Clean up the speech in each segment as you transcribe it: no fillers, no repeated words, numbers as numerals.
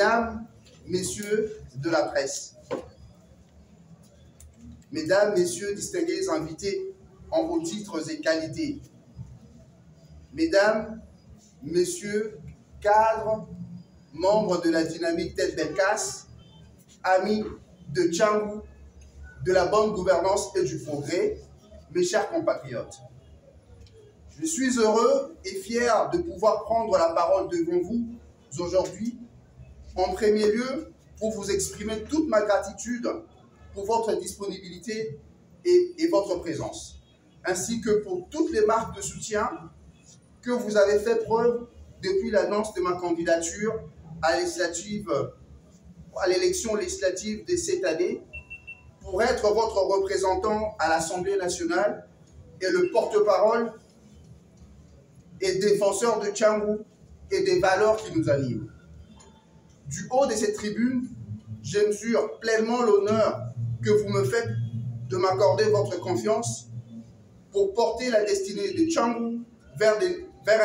Mesdames, Messieurs de la presse, Mesdames, Messieurs, distingués invités en vos titres et qualités, Mesdames, Messieurs, cadres, membres de la dynamique Tête Bellecasse, amis de Tchangou, de la bonne gouvernance et du progrès, mes chers compatriotes. Je suis heureux et fier de pouvoir prendre la parole devant vous aujourd'hui, en premier lieu pour vous exprimer toute ma gratitude pour votre disponibilité et votre présence, ainsi que pour toutes les marques de soutien que vous avez fait preuve depuis l'annonce de ma candidature à l'élection législative de cette année pour être votre représentant à l'Assemblée nationale et le porte-parole et défenseur de Tchangou et des valeurs qui nous animent. Du haut de cette tribune, je mesure pleinement l'honneur que vous me faites de m'accorder votre confiance pour porter la destinée de Tchangou vers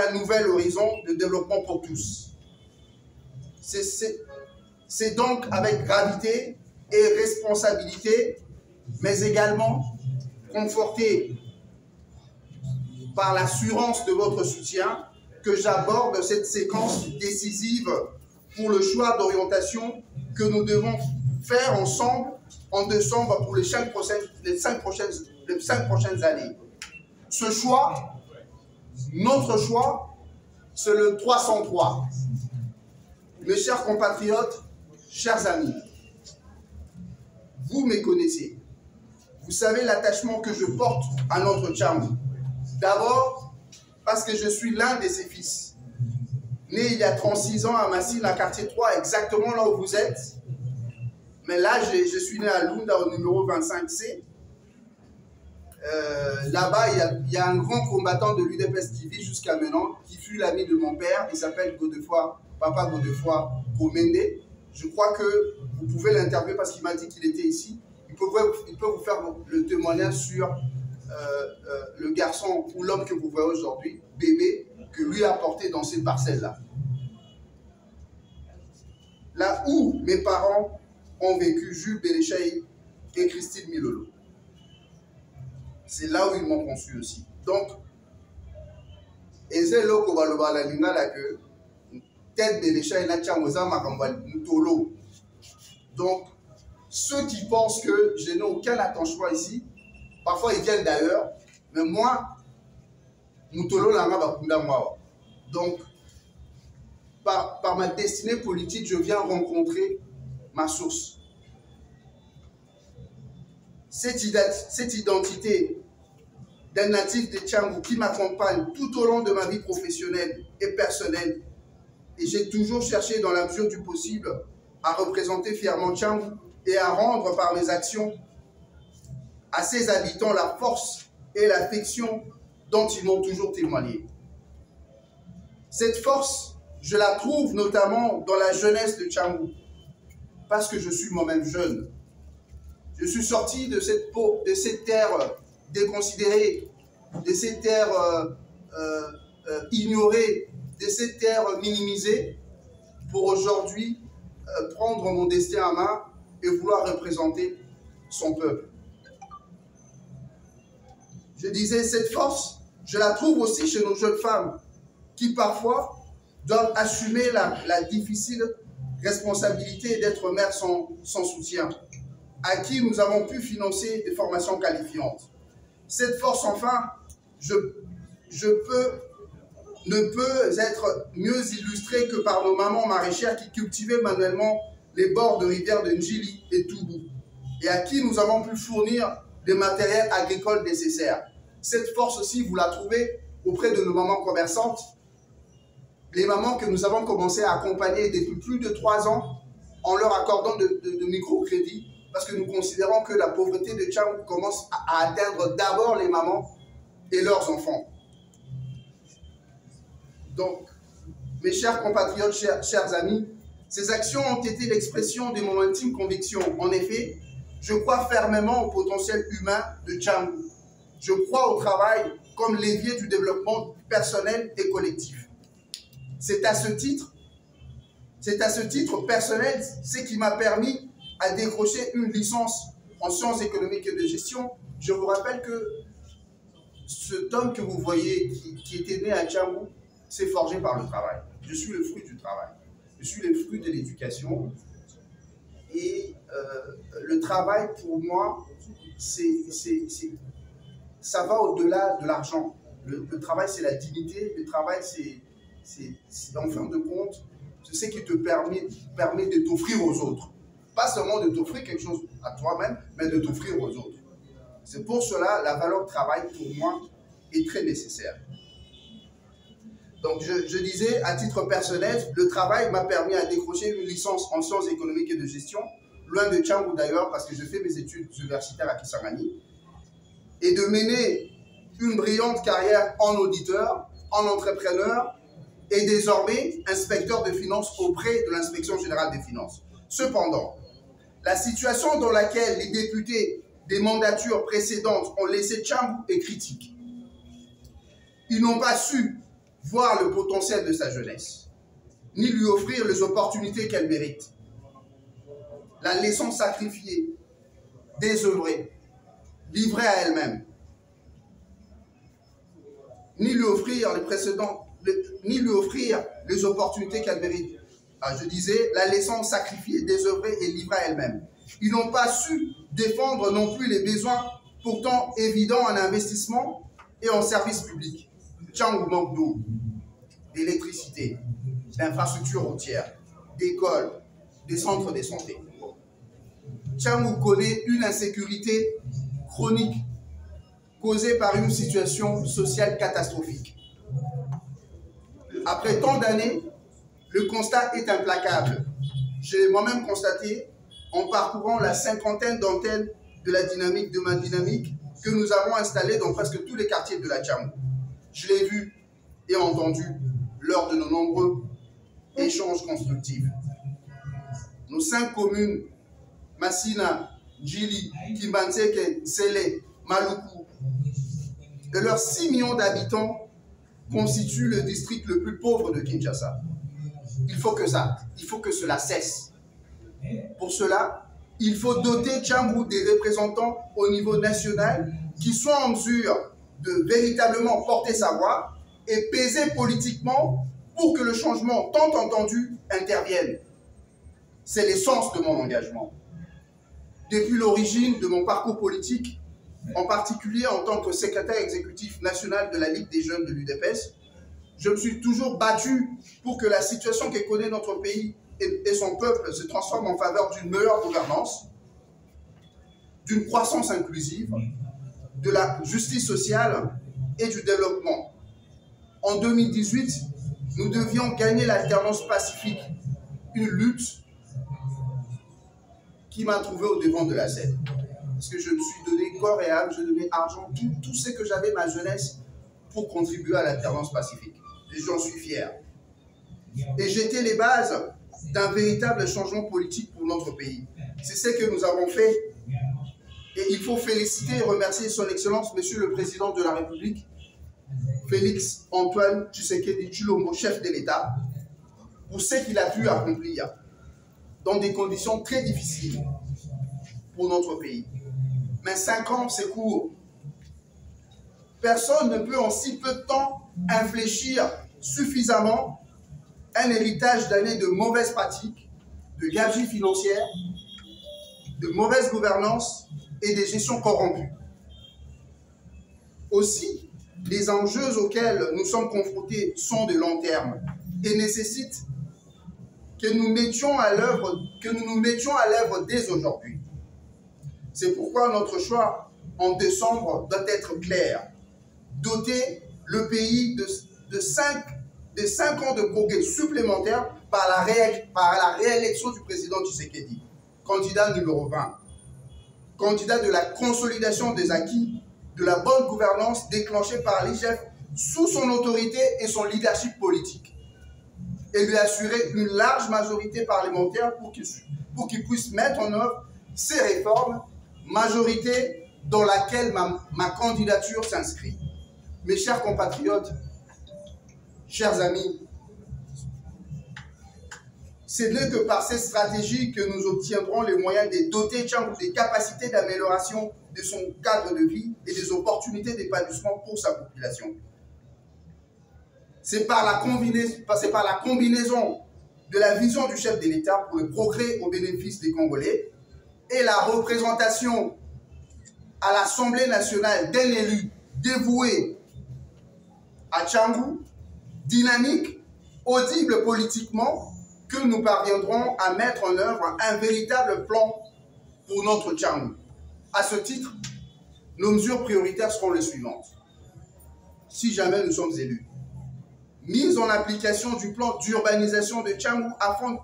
un nouvel horizon de développement pour tous. C'est donc avec gravité et responsabilité, mais également conforté par l'assurance de votre soutien, que j'aborde cette séquence décisive pour le choix d'orientation que nous devons faire ensemble en décembre pour les 5 prochaines années. Ce choix, notre choix, c'est le 303. Mes chers compatriotes, chers amis, vous me connaissez. Vous savez l'attachement que je porte à notre Tchangou. D'abord, parce que je suis l'un de ses fils. Né il y a 36 ans à Massine, à quartier 3, exactement là où vous êtes. Mais là, je suis né à Lunda, au numéro 25C. Là-bas, il y a un grand combattant de l'UDPS TV jusqu'à maintenant, qui fut l'ami de mon père. Il s'appelle Papa Godefroy Komende. Je crois que vous pouvez l'interviewer parce qu'il m'a dit qu'il était ici. Il peut vous faire le témoignage sur le garçon ou l'homme que vous voyez aujourd'hui, bébé, que lui a porté dans cette parcelle-là. Là où mes parents ont vécu, Jules Béléchaï et Christine Milolo. C'est là où ils m'ont conçu aussi. Donc, et c'est là que Tête Béléchaï n'a Tolo. Donc, ceux qui pensent que je n'ai aucun attachement ici, parfois ils viennent d'ailleurs, mais moi, Moutolo Langa Bakunda Mwa. Donc, par ma destinée politique, je viens rencontrer ma source. Cette identité d'un natif de Tchangou qui m'accompagne tout au long de ma vie professionnelle et personnelle, et j'ai toujours cherché dans la mesure du possible à représenter fièrement Tchangou et à rendre par mes actions à ses habitants la force et l'affection dont ils m'ont toujours témoigné. Cette force, je la trouve notamment dans la jeunesse de Tchangou, parce que je suis moi-même jeune. Je suis sorti de cette terre déconsidérée, de cette terre ignorée, de cette terre minimisée, pour aujourd'hui prendre mon destin à main et vouloir représenter son peuple. Je disais, cette force, je la trouve aussi chez nos jeunes femmes qui parfois doivent assumer la difficile responsabilité d'être mères sans soutien, à qui nous avons pu financer des formations qualifiantes. Cette force, enfin, ne peut être mieux illustrée que par nos mamans maraîchères qui cultivaient manuellement les bords de rivières de Njili et Toubou, et à qui nous avons pu fournir des matériels agricoles nécessaires. Cette force aussi, vous la trouvez auprès de nos mamans commerçantes, les mamans que nous avons commencé à accompagner depuis plus de 3 ans en leur accordant de microcrédits, parce que nous considérons que la pauvreté de Tchangou commence à atteindre d'abord les mamans et leurs enfants. Donc, mes chers compatriotes, chers amis, ces actions ont été l'expression de mon intime conviction. En effet, je crois fermement au potentiel humain de Tchangou. Je crois au travail comme levier du développement personnel et collectif. C'est à ce titre C'est à ce titre personnel, ce qui m'a permis à décrocher une licence en sciences économiques et de gestion. Je vous rappelle que cet homme que vous voyez, qui était né à Tchangou, s'est forgé par le travail. Je suis le fruit du travail. Je suis le fruit de l'éducation. Et le travail, pour moi, ça va au-delà de l'argent. Le travail, c'est la dignité. Le travail, c'est en fin de compte, c'est ce qui te permet de t'offrir aux autres. Pas seulement de t'offrir quelque chose à toi-même, mais de t'offrir aux autres. C'est pour cela, la valeur travail, pour moi, est très nécessaire. Donc, je disais, à titre personnel, le travail m'a permis à décrocher une licence en sciences économiques et de gestion, loin de Tchangou d'ailleurs, parce que je fais mes études universitaires à Kisangani, et de mener une brillante carrière en auditeur, en entrepreneur, et désormais inspecteur de finances auprès de l'Inspection générale des finances. Cependant, la situation dans laquelle les députés des mandatures précédentes ont laissé Tchangou est critique. Ils n'ont pas su voir le potentiel de sa jeunesse, ni lui offrir les opportunités qu'elle mérite. La laissant sacrifier, désœuvrée, livrée à elle-même, ni lui offrir les opportunités qu'elle mérite. Je disais, la laissant sacrifier, désœuvrée et livrée à elle-même. Ils n'ont pas su défendre non plus les besoins pourtant évidents en investissement et en services publics. Tchangou manque d'eau, d'électricité, d'infrastructures routières, d'écoles, des centres de santé. Tchangou connaît une insécurité chronique causée par une situation sociale catastrophique. Après tant d'années, le constat est implacable. Je l'ai moi-même constaté en parcourant la cinquantaine d'antennes de la dynamique, de ma dynamique, que nous avons installées dans presque tous les quartiers de la Tchangou. Je l'ai vu et entendu lors de nos nombreux échanges constructifs. Nos 5 communes, Massina, Djili, Kimbanseke, Sele, Maluku, et leurs 6 millions d'habitants constituent le district le plus pauvre de Kinshasa. Il faut que cela cesse. Pour cela, il faut doter Tchangou des représentants au niveau national qui soient en mesure de véritablement porter sa voix et peser politiquement pour que le changement tant entendu intervienne. C'est l'essence de mon engagement. Depuis l'origine de mon parcours politique, en particulier en tant que secrétaire exécutif national de la Ligue des jeunes de l'UDPS, je me suis toujours battu pour que la situation que connaît notre pays et son peuple se transforme en faveur d'une meilleure gouvernance, d'une croissance inclusive, de la justice sociale et du développement. En 2018, nous devions gagner l'alternance pacifique, une lutte qui m'a trouvé au devant de la scène. Parce que je me suis donné corps et âme, je donné argent, tout ce que j'avais ma jeunesse pour contribuer à l'alternance pacifique. Et j'en suis fier. Et j'étais les bases d'un véritable changement politique pour notre pays. C'est ce que nous avons fait. Et il faut féliciter et remercier son Excellence, Monsieur le Président de la République, Félix Antoine Tshisekedi Tshilombo, chef de l'État, pour ce qu'il a pu accomplir dans des conditions très difficiles pour notre pays. Mais 5 ans, c'est court. Personne ne peut en si peu de temps infléchir suffisamment un héritage d'années de mauvaises pratiques, de gabegie financière, de mauvaise gouvernance et de gestion corrompue. Aussi, les enjeux auxquels nous sommes confrontés sont de long terme et nécessitent que nous nous mettions à l'œuvre dès aujourd'hui. C'est pourquoi notre choix en décembre doit être clair. Doter le pays de 5 ans de progrès supplémentaires par la réélection du président Tshisekedi, candidat numéro 20, candidat de la consolidation des acquis, de la bonne gouvernance déclenchée par l'IGF sous son autorité et son leadership politique, et lui assurer une large majorité parlementaire pour qu'il puisse mettre en œuvre ces réformes, majorité dans laquelle ma candidature s'inscrit. Mes chers compatriotes, chers amis, C'est là que par cette stratégie que nous obtiendrons les moyens de doter Tchangou des capacités d'amélioration de son cadre de vie et des opportunités d'épanouissement pour sa population. C'est par la combinaison de la vision du chef de l'État pour le progrès au bénéfice des Congolais et la représentation à l'Assemblée nationale d'un élu dévoué à Tchangou, dynamique, audible politiquement, que nous parviendrons à mettre en œuvre un véritable plan pour notre Tchangou. À ce titre, nos mesures prioritaires seront les suivantes. Si jamais nous sommes élus, mise en application du plan d'urbanisation de Tchangou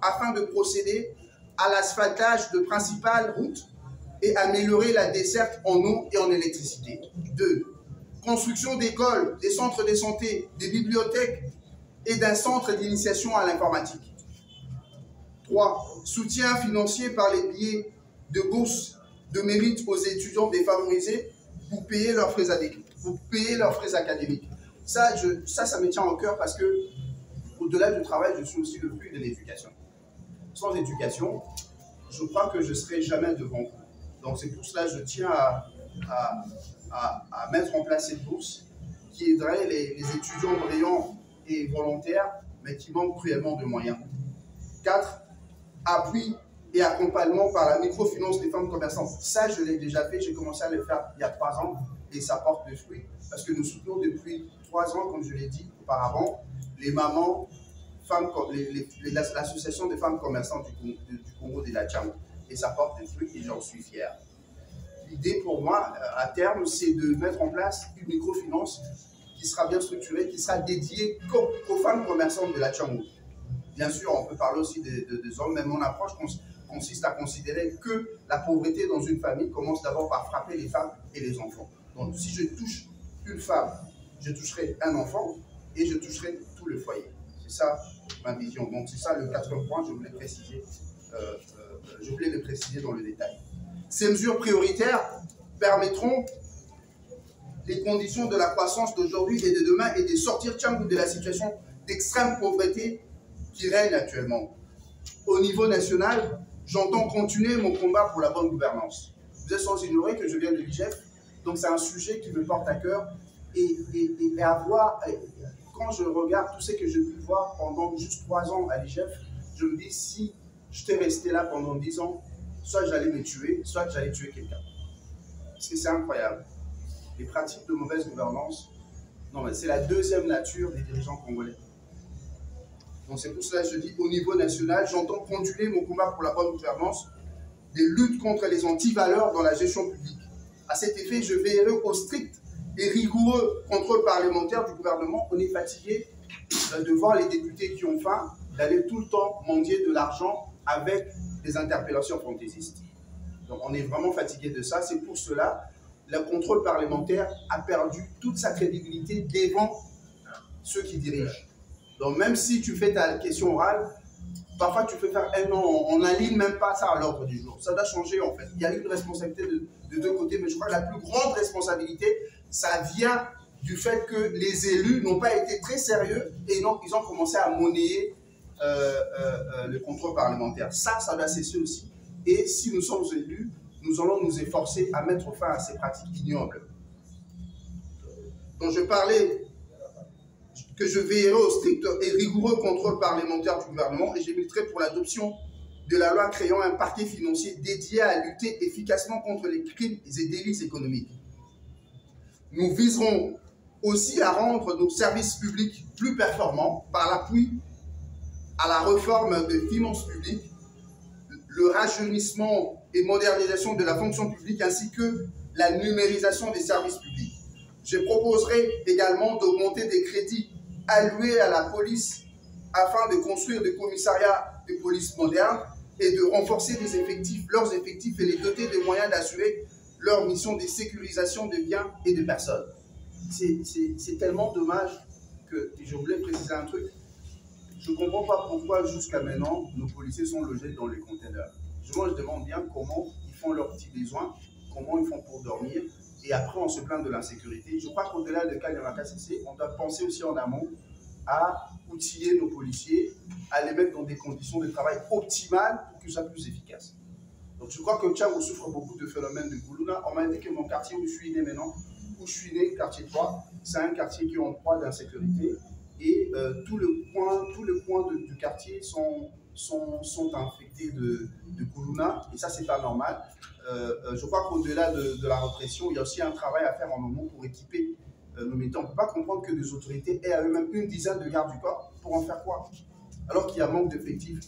afin de procéder à l'asphaltage de principales routes et améliorer la desserte en eau et en électricité. 2. Construction d'écoles, des centres de santé, des bibliothèques et d'un centre d'initiation à l'informatique. 3. Soutien financier par les biais de bourses de mérite aux étudiants défavorisés pour payer leurs frais académiques. Ça me tient au cœur parce que, au-delà du travail, je suis aussi le fruit de l'éducation. Sans éducation, je crois que je ne serai jamais devant vous. Donc c'est pour cela que je tiens à mettre en place cette bourse qui aiderait les étudiants brillants et volontaires, mais qui manquent cruellement de moyens. 4. Appui et accompagnement par la microfinance des femmes commerçantes. Ça, je l'ai déjà fait, j'ai commencé à le faire il y a 3 ans et ça porte des fruits parce que nous soutenons depuis 3 ans, comme je l'ai dit auparavant, les mamans, l'association des femmes commerçantes du Congo de la Tchangou. Et ça porte des fruits et j'en suis fier. L'idée pour moi, à terme, c'est de mettre en place une microfinance qui sera bien structurée, qui sera dédiée aux femmes commerçantes de la Tchangou. Bien sûr, on peut parler aussi des hommes, mais mon approche consiste à considérer que la pauvreté dans une famille commence d'abord par frapper les femmes et les enfants. Donc, si je touche une femme, je toucherai un enfant et je toucherai tout le foyer. C'est ça ma vision. Donc, c'est ça le 4e point, je voulais le préciser dans le détail. Ces mesures prioritaires permettront les conditions de la croissance d'aujourd'hui et de demain et de sortir Tchangou de la situation d'extrême pauvreté qui règne actuellement. Au niveau national, j'entends continuer mon combat pour la bonne gouvernance. Vous êtes sans ignorer que je viens de l'IGF, donc c'est un sujet qui me porte à cœur et quand je regarde tout ce que j'ai pu voir pendant juste 3 ans à l'IGF, je me dis si j'étais resté là pendant 10 ans, soit j'allais me tuer, soit j'allais tuer quelqu'un. Parce que c'est incroyable. Les pratiques de mauvaise gouvernance, non mais c'est la 2e nature des dirigeants congolais. Donc c'est pour cela que je dis, au niveau national, j'entends conduire mon combat pour la bonne gouvernance, des luttes contre les antivaleurs dans la gestion publique. À cet effet, je veillerai au strict et rigoureux contrôle parlementaire du gouvernement. On est fatigué de voir les députés qui ont faim, d'aller tout le temps mendier de l'argent avec des interpellations fantaisistes. Donc on est vraiment fatigué de ça. C'est pour cela que le contrôle parlementaire a perdu toute sa crédibilité devant ceux qui dirigent. Donc même si tu fais ta question orale, parfois tu peux faire un an, on n'aligne même pas ça à l'ordre du jour. Ça doit changer en fait. Il y a une responsabilité de 2 côtés, mais je crois que la plus grande responsabilité, ça vient du fait que les élus n'ont pas été très sérieux et donc ils ont commencé à monnayer le contrôle parlementaire. Ça doit cesser aussi. Et si nous sommes élus, nous allons nous efforcer à mettre fin à ces pratiques ignobles. Donc je parlais que je veillerai au strict et rigoureux contrôle parlementaire du gouvernement et je militerai pour l'adoption de la loi créant un parquet financier dédié à lutter efficacement contre les crimes et délits économiques. Nous viserons aussi à rendre nos services publics plus performants par l'appui à la réforme des finances publiques, le rajeunissement et modernisation de la fonction publique ainsi que la numérisation des services publics. Je proposerai également d'augmenter des crédits alloués à la police afin de construire des commissariats de police modernes et de renforcer leurs effectifs et les doter des moyens d'assurer leur mission de sécurisation de biens et de personnes. C'est tellement dommage que, je voulais préciser un truc, je ne comprends pas pourquoi jusqu'à maintenant nos policiers sont logés dans les containers. Moi je demande bien comment ils font leurs petits besoins, comment ils font pour dormir, et après on se plaint de l'insécurité. Je crois qu'au-delà de Kanyama KCC, on doit penser aussi en amont outiller nos policiers, à les mettre dans des conditions de travail optimales pour qu'ils soient plus efficaces. Donc je crois que Tchangou souffre beaucoup de phénomènes de Goulouna. On m'a dit que mon quartier où je suis né maintenant, où je suis né, quartier 3, c'est un quartier qui est en proie d'insécurité. Et tous les coins du quartier sont infectés de Goulouna. Et ça, c'est pas normal. Je crois qu'au-delà de la répression, il y a aussi un travail à faire en amont pour équiper nos militants. On ne peut pas comprendre que des autorités aient à eux-mêmes une dizaine de gardes du corps pour en faire quoi? Alors qu'il y a manque d'effectifs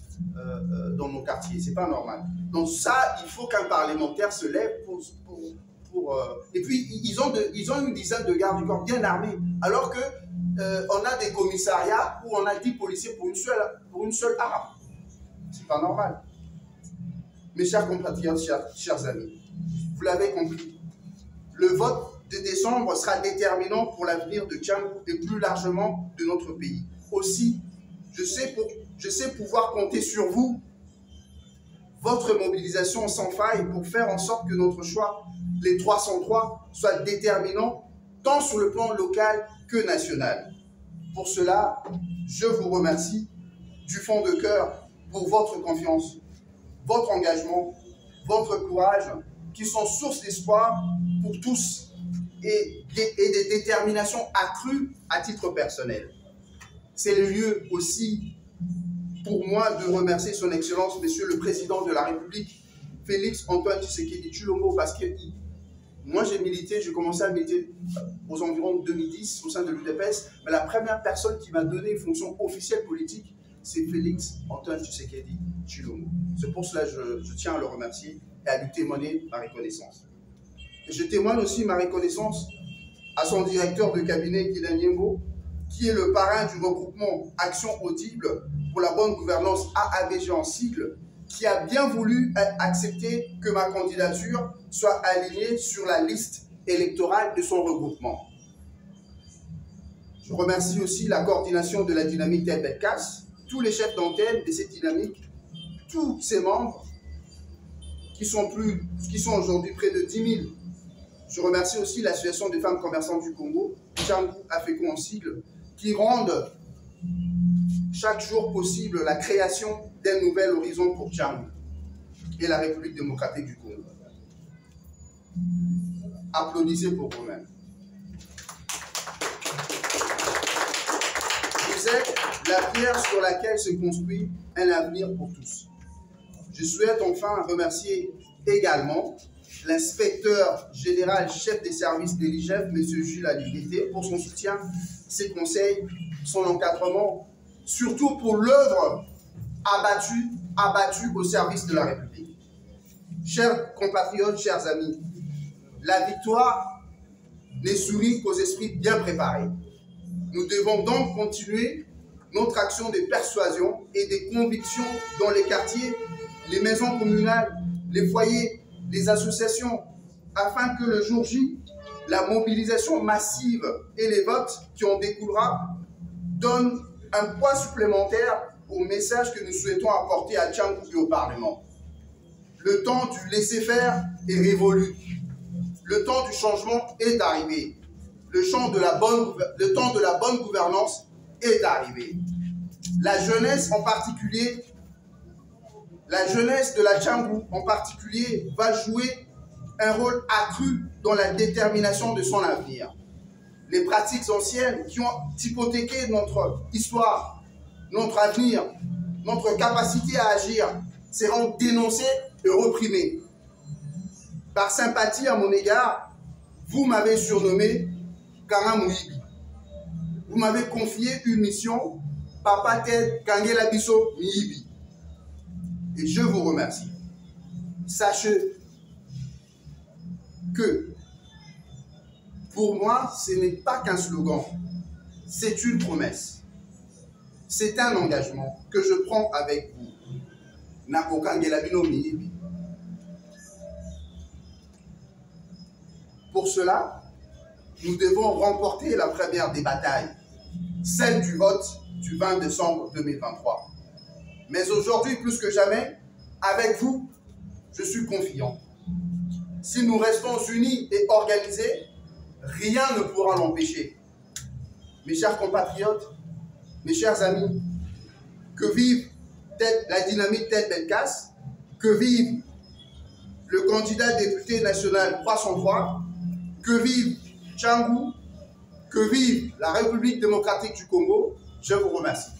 dans nos quartiers. C'est pas normal. Donc ça, il faut qu'un parlementaire se lève et puis, ils ont une dizaine de gardes du corps bien armés, alors que on a des commissariats où on a 10 policiers pour une seule arme. C'est pas normal. Mes chers compatriotes, chers amis, vous l'avez compris, le vote de décembre sera déterminant pour l'avenir de Tchangou et plus largement de notre pays. Aussi, je sais pouvoir compter sur vous, votre mobilisation sans faille pour faire en sorte que notre choix, les 303, soit déterminant tant sur le plan local que national. Pour cela, je vous remercie du fond de cœur pour votre confiance, votre engagement, votre courage, qui sont source d'espoir pour tous et des déterminations accrues à titre personnel. C'est le lieu aussi pour moi de remercier son Excellence, Monsieur le Président de la République, Félix Antoine Tshisekedi Tshilombo, parce que moi j'ai commencé à militer aux environs de 2010 au sein de l'UDPS, mais la première personne qui m'a donné une fonction officielle politique, c'est Félix Antoine Tshisekedi Tshilombo. C'est pour cela que je tiens à le remercier et à lui témoigner ma reconnaissance. Et je témoigne aussi ma reconnaissance à son directeur de cabinet, Guilain Niembo, qui est le parrain du regroupement Action Audible pour la bonne gouvernance AABG en sigle, qui a bien voulu accepter que ma candidature soit alignée sur la liste électorale de son regroupement. Je remercie aussi la coordination de la dynamique Telbetkas, tous les chefs d'antenne de cette dynamique, tous ses membres, qui sont aujourd'hui près de 10 000. Je remercie aussi l'Association des femmes commerçantes du Congo, Tchangou Afeko en sigle, qui rendent chaque jour possible la création d'un nouvel horizon pour Tchangou et la République démocratique du Congo. Applaudissez pour vous-même. Vous êtes la pierre sur laquelle se construit un avenir pour tous. Je souhaite enfin remercier également l'inspecteur général chef des services de l'IGF, M. Jules Alibité, pour son soutien, ses conseils, son encadrement, surtout pour l'œuvre abattue au service de la République. Chers compatriotes, chers amis, la victoire n'est soumise qu'aux esprits bien préparés. Nous devons donc continuer notre action de persuasion et de conviction dans les quartiers, les maisons communales, les foyers, les associations, afin que le jour J, la mobilisation massive et les votes qui en découlera donnent un poids supplémentaire au message que nous souhaitons apporter à Tchangou et au Parlement. Le temps du laisser-faire est révolu. Le temps du changement est arrivé. Le temps de la bonne gouvernance est arrivé. La jeunesse en particulier, la jeunesse de la Tchangou en particulier, va jouer un rôle accru dans la détermination de son avenir. Les pratiques anciennes qui ont hypothéqué notre histoire, notre avenir, notre capacité à agir seront dénoncées et reprimées. Par sympathie à mon égard, vous m'avez surnommé Kanga Mouibi. Vous m'avez confié une mission, Papa Ted Kangela Biso Miibi. Et je vous remercie. Sachez que pour moi, ce n'est pas qu'un slogan, c'est une promesse. C'est un engagement que je prends avec vous. Nako Kangela Bino Miibi. Pour cela, nous devons remporter la première des batailles, celle du vote du 20 décembre 2023. Mais aujourd'hui, plus que jamais, avec vous, je suis confiant. Si nous restons unis et organisés, rien ne pourra l'empêcher. Mes chers compatriotes, mes chers amis, que vive la dynamique Ted Belkas, que vive le candidat député national 303, que vive Tchangou, que vive la République démocratique du Congo. Je vous remercie.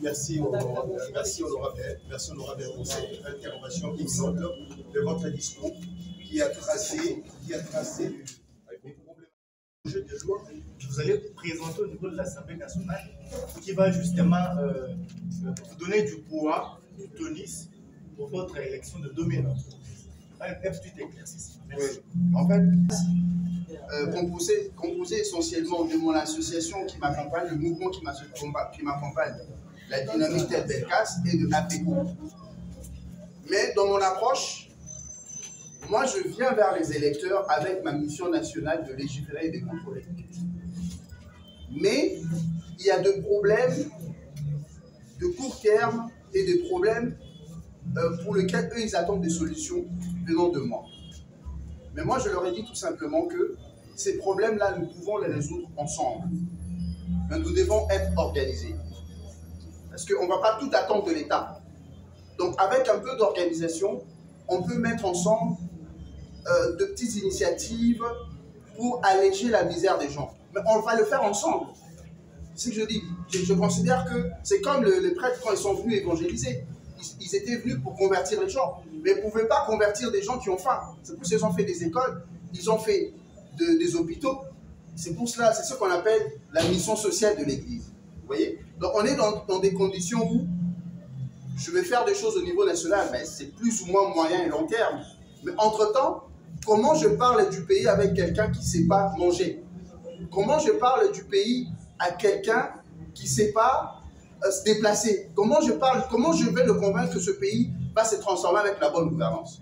Merci honorable pour cette intervention immense de votre discours qui a tracé les problèmes de joie que vous allez présenter au niveau de l'Assemblée nationale, qui va justement vous donner du poids, du tonus pour votre élection de 2023. Oui. En fait, composé essentiellement de mon association qui m'accompagne, le mouvement qui m'accompagne, la dynamique Ted Belkas et de APECO. Mais dans mon approche, moi je viens vers les électeurs avec ma mission nationale de légiférer et de contrôler. Mais il y a des problèmes de court terme et des problèmes pour lesquels eux ils attendent des solutions venant de moi. Mais moi je leur ai dit tout simplement que ces problèmes-là, nous pouvons les résoudre ensemble. Mais nous devons être organisés. Parce qu'on ne va pas tout attendre de l'État. Donc avec un peu d'organisation, on peut mettre ensemble de petites initiatives pour alléger la misère des gens. Mais on va le faire ensemble. C'est ce que je dis. Je considère que c'est comme les prêtres quand ils sont venus évangéliser. Ils étaient venus pour convertir les gens. Mais ils ne pouvaient pas convertir des gens qui ont faim. C'est pour ça qu'ils ont fait des écoles, ils ont fait des hôpitaux. C'est pour cela, c'est ce qu'on appelle la mission sociale de l'Église. Vous voyez? Donc on est dans des conditions où je vais faire des choses au niveau national, mais c'est plus ou moins moyen et long terme. Mais entre-temps, comment je parle du pays avec quelqu'un qui ne sait pas manger? Comment je parle du pays à quelqu'un qui ne sait pas se déplacer? Comment je vais le convaincre que ce pays va se transformer avec la bonne gouvernance?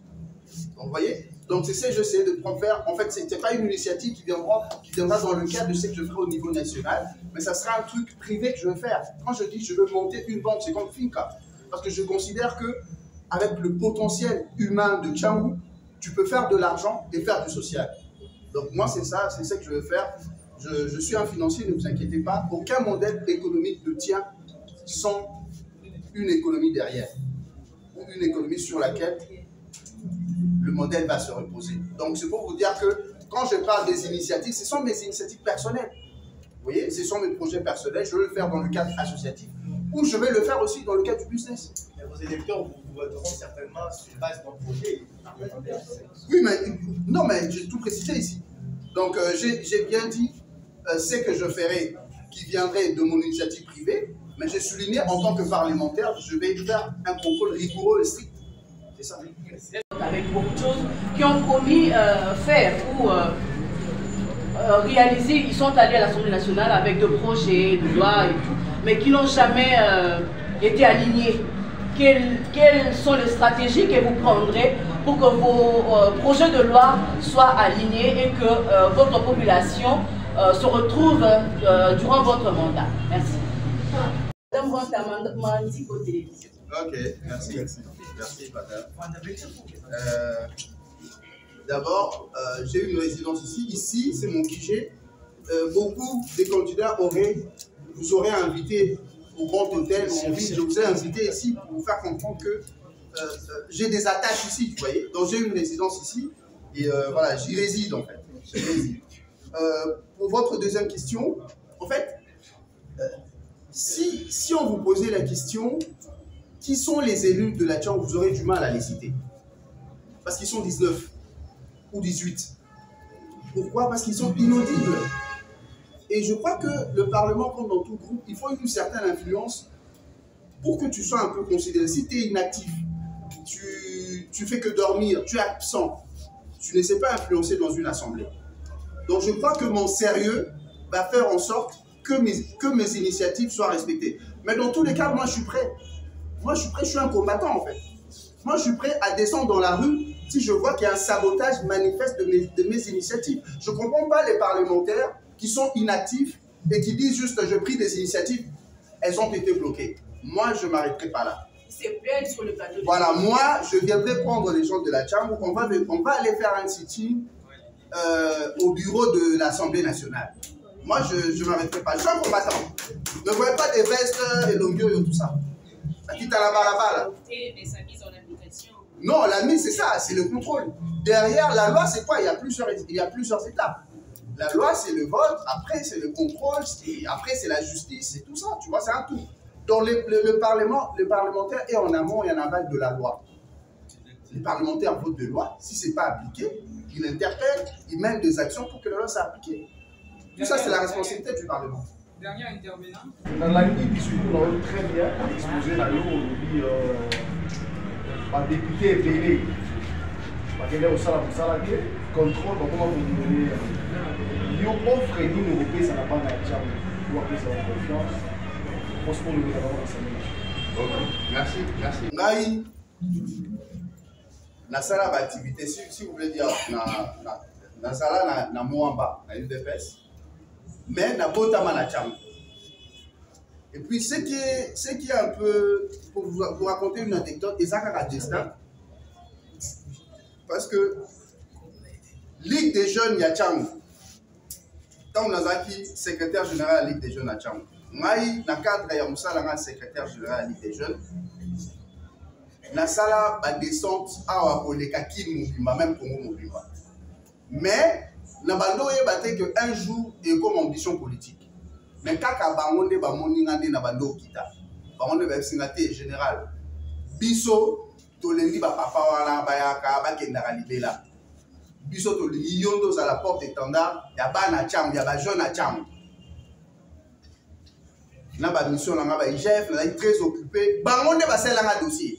Donc, vous voyez? Donc, c'est ça que j'essaie de faire. En fait, ce n'est pas une initiative qui viendra dans le cadre de ce que je ferai au niveau national, mais ça sera un truc privé que je veux faire. Quand je dis je veux monter une banque, c'est comme Finca. Parce que je considère qu'avec le potentiel humain de Tchangou, tu peux faire de l'argent et faire du social. Donc, moi, c'est ça que je veux faire. Je suis un financier, ne vous inquiétez pas. Aucun modèle économique ne tient sans une économie derrière. Ou une économie sur laquelle le modèle va se reposer. Donc, c'est pour vous dire que quand je parle des initiatives, ce sont mes initiatives personnelles. Vous voyez, ce sont mes projets personnels. Je veux le faire dans le cadre associatif ou je vais le faire aussi dans le cadre du business. Mais vos électeurs vous voteront certainement sur base d'un projet. Oui, mais non, mais j'ai tout précisé ici. Donc, j'ai bien dit ce que je ferai qui viendrait de mon initiative privée, mais j'ai souligné en tant que parlementaire, je vais faire un contrôle rigoureux et strict. C'est ça. Avec beaucoup de choses qui ont promis faire ou réaliser, ils sont allés à l'Assemblée nationale avec des projets, de lois et tout, mais qui n'ont jamais été alignés. Quelles sont les stratégies que vous prendrez pour que vos projets de loi soient alignés et que votre population se retrouve durant votre mandat? Merci. Madame Mandi au télévision. Ok, merci. Merci, madame. D'abord, j'ai une résidence ici. Ici, c'est mon QG. Beaucoup des candidats vous auraient invité au Grand Hôtel. Je vous ai invité ici pour vous faire comprendre que j'ai des attaches ici, vous voyez. Donc, j'ai une résidence ici. Et voilà, j'y réside, en fait. Pour votre deuxième question, en fait, si on vous posait la question, qui sont les élus de la Tchang, vous aurez du mal à les citer. Parce qu'ils sont 19 ou 18. Pourquoi? Parce qu'ils sont inaudibles. Et je crois que le Parlement, comme dans tout groupe, il faut une certaine influence pour que tu sois un peu considéré. Si tu es inactif, tu fais que dormir, tu es absent, tu ne sais pas influencer dans une assemblée. Donc je crois que mon sérieux va faire en sorte que mes initiatives soient respectées. Mais dans tous les cas, moi je suis prêt. Moi je suis prêt, je suis un combattant en fait. Moi je suis prêt à descendre dans la rue si je vois qu'il y a un sabotage manifeste de mes initiatives. Je ne comprends pas les parlementaires qui sont inactifs et qui disent juste j'ai pris des initiatives, elles ont été bloquées. Moi je ne m'arrêterai pas là. C'est plein sur le plateau. Voilà, moi je viendrai prendre les gens de la Tchang, on va aller faire un sitting au bureau de l'Assemblée nationale. Moi, je ne m'arrêterai pas. Je suis un combattant. Ne voyez pas des vestes et longueurs et tout ça. Quitte à la balle. Mais sa mise en application. Non, la mise, c'est ça, c'est le contrôle. Derrière la loi, c'est quoi? Il y a plusieurs étapes. La loi, c'est le vote, après, c'est le contrôle, après, c'est la justice, c'est tout ça, tu vois, c'est un tout. Donc, le parlementaire est en amont et en aval de la loi. Les parlementaires votent de loi, si ce n'est pas appliqué, ils interpellent, ils mènent des actions pour que la loi soit appliquée. Tout ça, c'est la responsabilité du Parlement. Dernier intervenant. Dans la ligne du discours, on a très bien exposé la loi aujourd'hui par député épelé. Parce qu'il est au salaire contrôle, comment vous donnez. Il y a offre et nous, Européens, ça n'a pas d'argent. Pour appeler ça en confiance. Je pense qu'on nous avons enseigné. Merci, merci. Naï, na sala d'activité, si vous voulez dire, na sala na Moamba, na UDPS, mais na Botama na Tcham. Et puis, ce qui est un peu, pour vous raconter une anecdote, et ça a destin, parce que Ligue des jeunes, il y a Tcham. Tant on a secrétaire général à la Ligue des jeunes à Tcham. Moi, dans le cadre de Moussa, secrétaire général à la Ligue des jeunes, na sala ba descente awa koleka Kin Mobimba, même Congo Mobimba. Mais na bando yebate que un jour et comme ambition politique. Mais kaka bangonde ba moningande na bando kita. Bangonde ba singate général. Biso tolendi ba papa wana bayaka ba kenda libela. Biso tolendi yondo za la porte étendard ya bana Tcham, ya ba jeune à Tcham. Na ba mission na ba IGF na très occupé. Bangonde ba selanga dossier.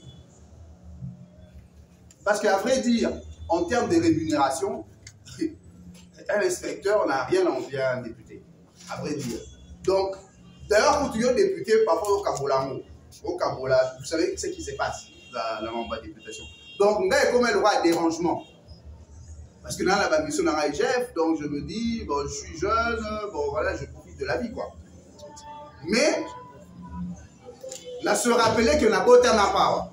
Parce qu'à vrai dire, en termes de rémunération, un inspecteur n'a rien à envier à un député. À vrai dire. Donc, d'ailleurs, quand tu es député, parfois au Kabola, vous savez ce qui se passe dans la membre de députation. Donc, on a comme le droit à dérangement. Parce que dans la mission dans l'IGF, donc je me dis, bon, je suis jeune, bon voilà, je profite de la vie, quoi. Mais, là, se rappeler que n'a pas autant à part.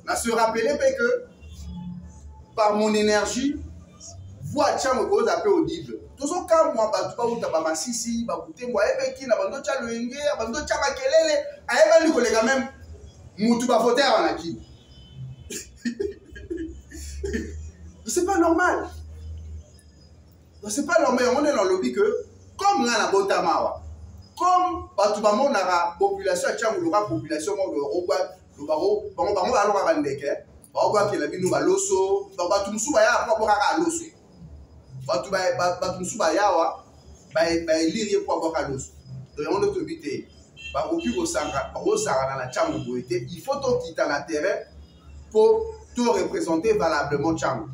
Là, se rappeler que par mon énergie, voix Tcham me pose un peu audible. Tout ce cas, moi, je vais pas sisi, je moi, qui n'a pas de tchalo enge, pas de tchama kelele, aïe, les collègues même, moutou ba voter en aki. C'est pas normal. C'est pas normal. On est dans le lobby que, comme on a la botamawa, comme on a la population, la population, qui la vie nous baloso, batumsu baya kwa boka loso. Batumsu baya wa ba lire kwa boka loso. Donc on doit éviter. Ba opi au sanga dans la chambre boité, il faut tout quitter la terrain pour tout représenter valablement chambre.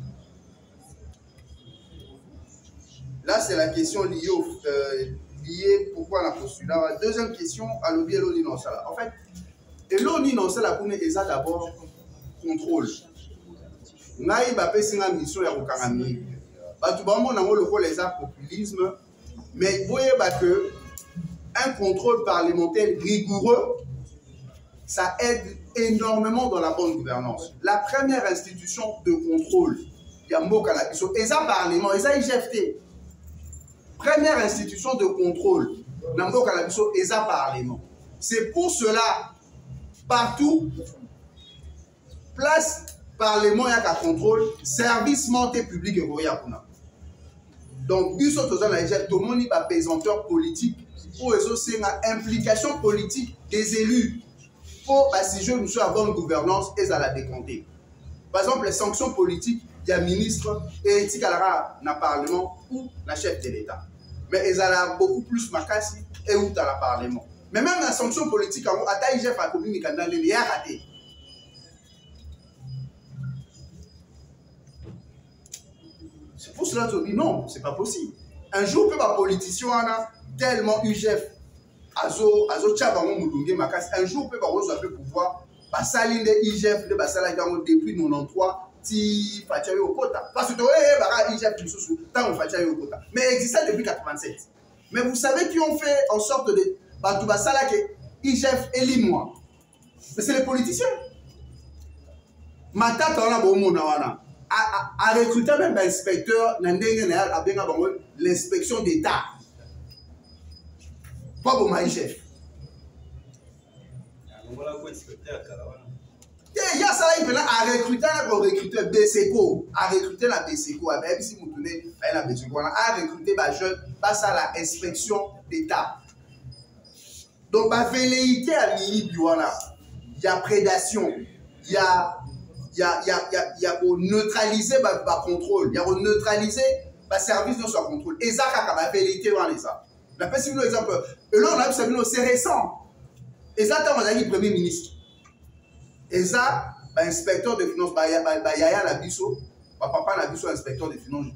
Là c'est la question liée pourquoi on a postulé. La deuxième question à l'objet l'oni non ça. En fait, et l'oni non ça la connaît ça d'abord contrôle. Naï ba pesinga mission ya kokangami. Batu ba mona ngo lokolo les populisme, mais voyez que un contrôle parlementaire rigoureux ça aide énormément dans la bonne gouvernance. La première institution de contrôle ya mboka la biso eza parlement, eza IGFT. Première institution de contrôle na mboka la biso eza parlement. C'est pour cela partout place parlement et à contrôle, service monté public et royal. Donc, nous sommes dans la tout le monde est pesanteur politique pour aussi une implication politique des élus pour si je nous avoir une gouvernance et à la décompter. Par exemple, les sanctions politiques, il y a ministre et éthique à la parlement ou la chef de l'État. Mais ils ont beaucoup plus macassi et où dans la parlement. Mais même la sanction politique, à Taïgef à commune, il y a raté. C'est pour cela que je dis non, c'est pas possible. Un jour, peut pas politicien tellement UGF, azo tchabango moulunge makas. Un jour, peut pas recevoir le pouvoir. Basaline de IGF, de basala depuis 93, ti fachaye au quota. Parce que tu es IGF sous tant on fachaye au quota. Mais il existe depuis 87. Mais vous savez qui ont fait en sorte de batou basala que IGF élit Mais c'est les politiciens. Matata on a bon mona wana. à recruter même l'inspecteur, l'inspection d'État. Pas pour ma chef. Il y a ça, il a recruté un BCCO, à recruter la BCCO, même si vous tenez la BCCO, à recruter les jeunes, passe à la inspection d'État. Donc, la velléité à l'IB, il y a prédation, il y a pour neutraliser le contrôle, il y a pour neutraliser le service de son contrôle. Et ça, c'est la velléité dans les arts. La personne, par exemple, et là, on a vu, c'est récent. Et ça, on a dit Premier ministre. Et ça, l'inspecteur de finances, Yaya Nabiso, papa Nabiso, inspecteur de finances,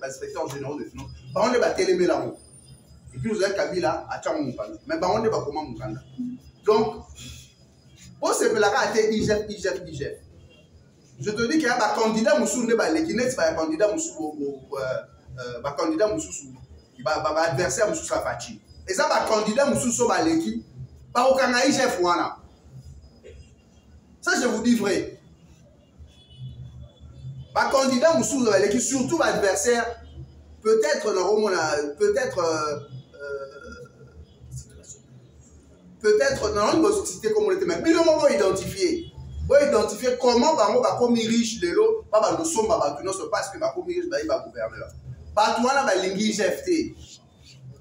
inspecteur général de finances, on est battu là-haut. Et puis vous avez Kabila à Tchamoukanda. Mais on est pas comment Moukanda. Donc, pour ce que a été IGF. Je te dis qu'il y a un candidat Moussou, qui n'est pas un candidat Moussou, qui va adversaire Moussou Safati. Et ça, un candidat Moussou Sobaleki, pas aucun IGF. Ça, je vous dis vrai. Un candidat Moussou Sobaleki, surtout l'adversaire, peut-être non, on va citer comme on était même. Mais le moment identifié. Vous identifier comment on va comme riche de l'eau, pas nous sommes parce que va comme riche va gouverneur. Pas toi là va lingi GFT.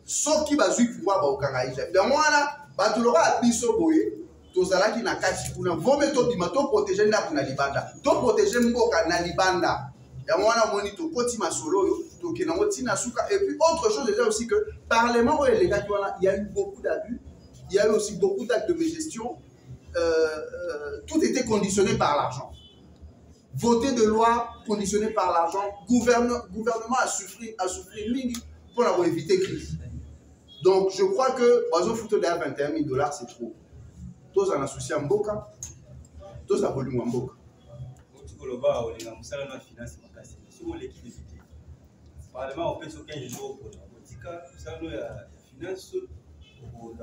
Sauf qui va suivre pouvoir au Kangaï GFT. Donc moi là, va tout l'aura à biso boye. Tozala qui na kati kuna. Vos méthodes to protéger na kuna libanda. To protéger mboka na libanda. Et moi là moni to koti masolo to kina moti na suka. Et puis autre chose déjà aussi que parlement les gars il y a eu beaucoup d'abus. Il y a eu aussi beaucoup d'actes de mégestion. Tout était conditionné par l'argent. Voter de loi conditionné par l'argent. Gouvernement a souffert pour avoir évité crise. Donc je crois que oiseau photo de 21 000 $, c'est trop. Tous en associé en Mboka, tous en volume en Mboka.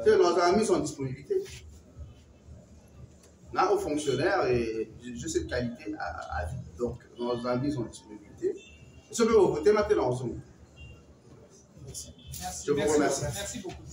Nos amis sont en disponibilité. Là, aux fonctionnaires, et j'ai cette qualité à vie. Donc, nos amis sont en disponibilité. Ce que vous votez maintenant, Merci. Je vous remercie. Merci beaucoup.